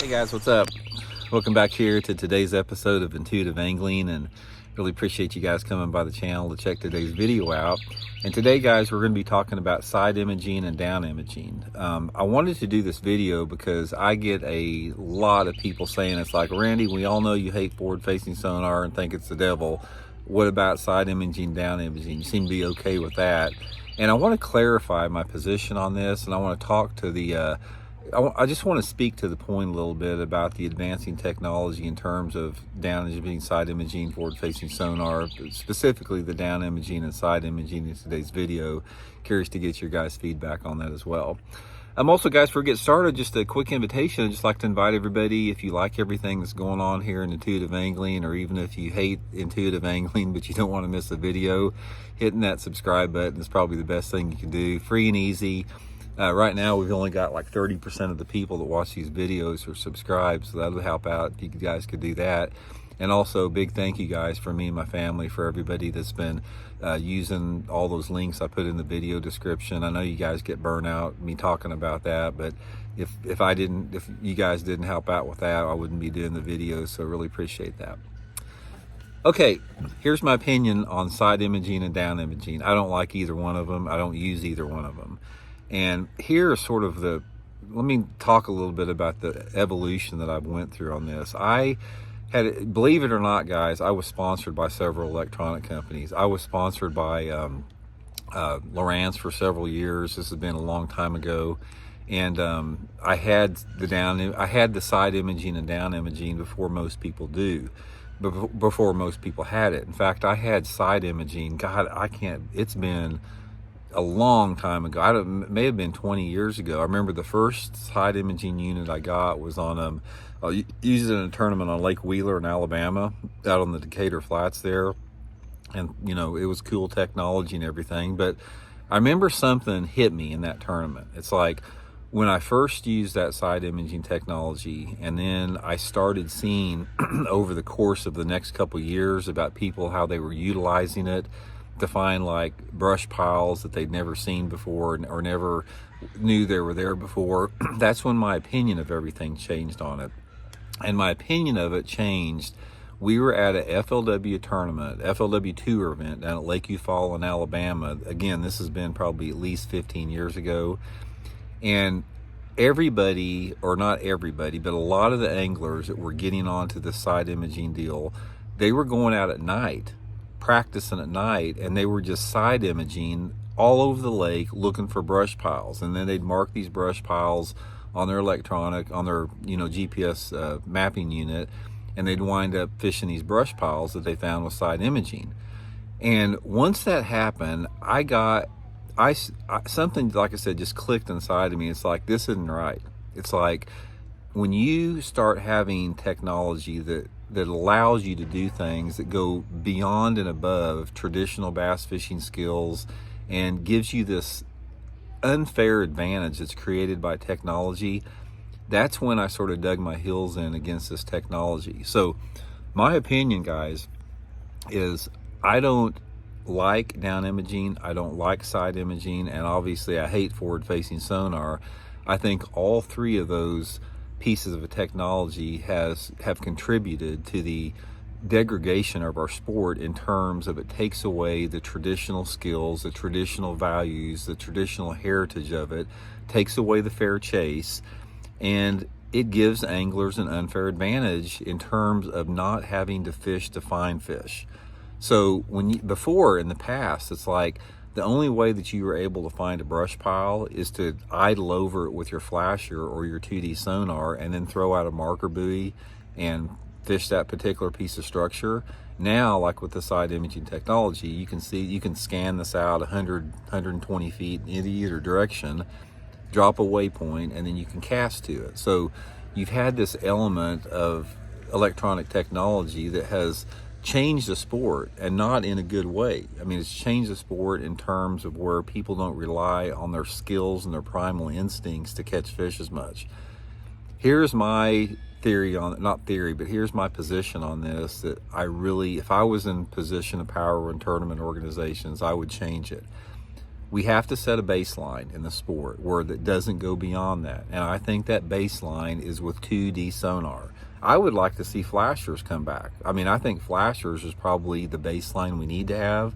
Hey guys, what's up? Welcome back here to today's episode of Intuitive Angling, and really appreciate you guys coming by the channel to check today's video out. And today, guys, we're going to be talking about side imaging and down imaging. I wanted to do this video because I get a lot of people saying, it's like, Randy, we all know you hate forward-facing sonar and think it's the devil. What about side imaging, down imaging? You seem to be okay with that. And I want to clarify my position on this, and I want to talk to the I just want to speak to the point a little bit about the advancing technology in terms of down imaging, side imaging, forward-facing sonar, specifically the down imaging and side imaging in today's video. Curious to get your guys' feedback on that as well. Also, guys, before we get started, just a quick invitation. I'd just like to invite everybody, if you like everything that's going on here in Intuitive Angling, or even if you hate Intuitive Angling but you don't want to miss a video, hitting that subscribe button is probably the best thing you can do. Free and easy. Right now, we've only got like 30% of the people that watch these videos are subscribed, so that would help out if you guys could do that. And also, big thank you guys for me and my family, for everybody that's been using all those links I put in the video description. I know you guys get burnt out me talking about that, but if you guys didn't help out with that, I wouldn't be doing the videos, so I really appreciate that. Okay, here's my opinion on side imaging and down imaging. I don't like either one of them. I don't use either one of them. And here is sort of let me talk a little bit about the evolution that I've went through on this. Believe it or not, guys, I was sponsored by several electronic companies. I was sponsored by Lowrance for several years. This has been a long time ago. And I had the side imaging and down imaging before most people do. Before most people had it. In fact, I had side imaging. God, it's been a long time ago. It may have been 20 years ago. I remember the first side imaging unit I got was on I used it in a tournament on Lake Wheeler in Alabama, out on the Decatur Flats there. And you know, it was cool technology and everything, but I remember something hit me in that tournament. It's like when I first used that side imaging technology, and then I started seeing over the course of the next couple of years about people, how they were utilizing it to find like brush piles that they'd never seen before or never knew they were there before. That's when my opinion of everything changed on it. And my opinion of it changed. We were at a FLW tournament, FLW tour event down at Lake Eufaula in Alabama. Again, this has been probably at least 15 years ago. And everybody, or not everybody, but a lot of the anglers that were getting onto the side imaging deal, they were going out at night, practicing at night, and they were just side imaging all over the lake looking for brush piles. And then they'd mark these brush piles on their GPS mapping unit, and they'd wind up fishing these brush piles that they found with side imaging. And once that happened, something, like I said, just clicked inside of me. It's like, this isn't right. It's like when you start having technology that allows you to do things that go beyond and above traditional bass fishing skills and gives you this unfair advantage that's created by technology, that's when I sort of dug my heels in against this technology. So my opinion, guys, is I don't like down imaging, I don't like side imaging, and obviously I hate forward-facing sonar. I think all three of those pieces of a technology have contributed to the degradation of our sport, in terms of it takes away the traditional skills, the traditional values, the traditional heritage of it, takes away the fair chase, and it gives anglers an unfair advantage in terms of not having to fish to find fish. So before, in the past, it's like the only way that you were able to find a brush pile is to idle over it with your flasher or your 2D sonar, and then throw out a marker buoy and fish that particular piece of structure. Now, like with the side imaging technology, you can scan this out 100, 120 feet in either direction, drop a waypoint, and then you can cast to it. So you've had this element of electronic technology that has changed the sport, and not in a good way. I mean, it's changed the sport in terms of where people don't rely on their skills and their primal instincts to catch fish as much. Here's my theory on it, not theory, but here's my position on this, that if I was in position of power in tournament organizations, I would change it. We have to set a baseline in the sport where that doesn't go beyond that. And I think that baseline is with 2D sonar. I would like to see flashers come back. I mean, I think flashers is probably the baseline we need to have,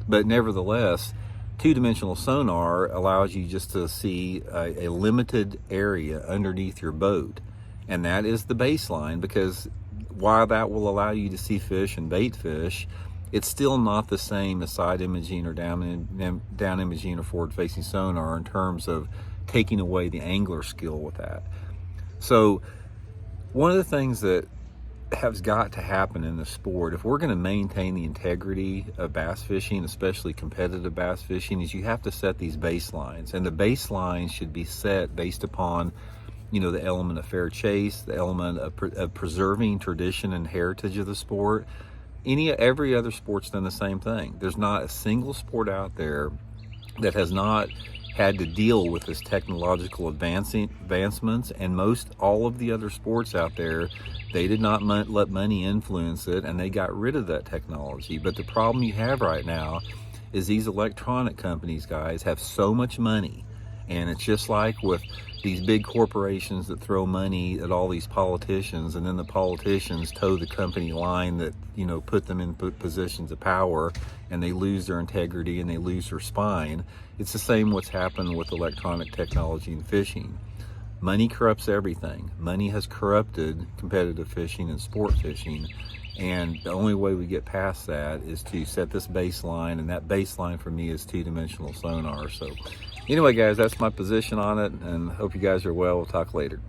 but nevertheless, two-dimensional sonar allows you just to see a limited area underneath your boat. And that is the baseline, because while that will allow you to see fish and bait fish, it's still not the same as side imaging or down imaging or forward-facing sonar in terms of taking away the angler skill with that. So one of the things that has got to happen in the sport, if we're going to maintain the integrity of bass fishing, especially competitive bass fishing, is you have to set these baselines. And the baselines should be set based upon, you know, the element of fair chase, the element of preserving tradition and heritage of the sport. Every other sport's done the same thing. There's not a single sport out there that has not had to deal with this technological advancements, and all of the other sports out there, they did not let money influence it, and they got rid of that technology. But the problem you have right now is these electronic companies, guys, have so much money, and it's just like with these big corporations that throw money at all these politicians, and then the politicians toe the company line that, you know, put them in positions of power, and they lose their integrity and they lose their spine. It's the same what's happened with electronic technology and fishing. Money corrupts everything. Money has corrupted competitive fishing and sport fishing, and the only way we get past that is to set this baseline, and that baseline for me is two-dimensional sonar. So anyway, guys, that's my position on it, and hope you guys are well. We'll talk later.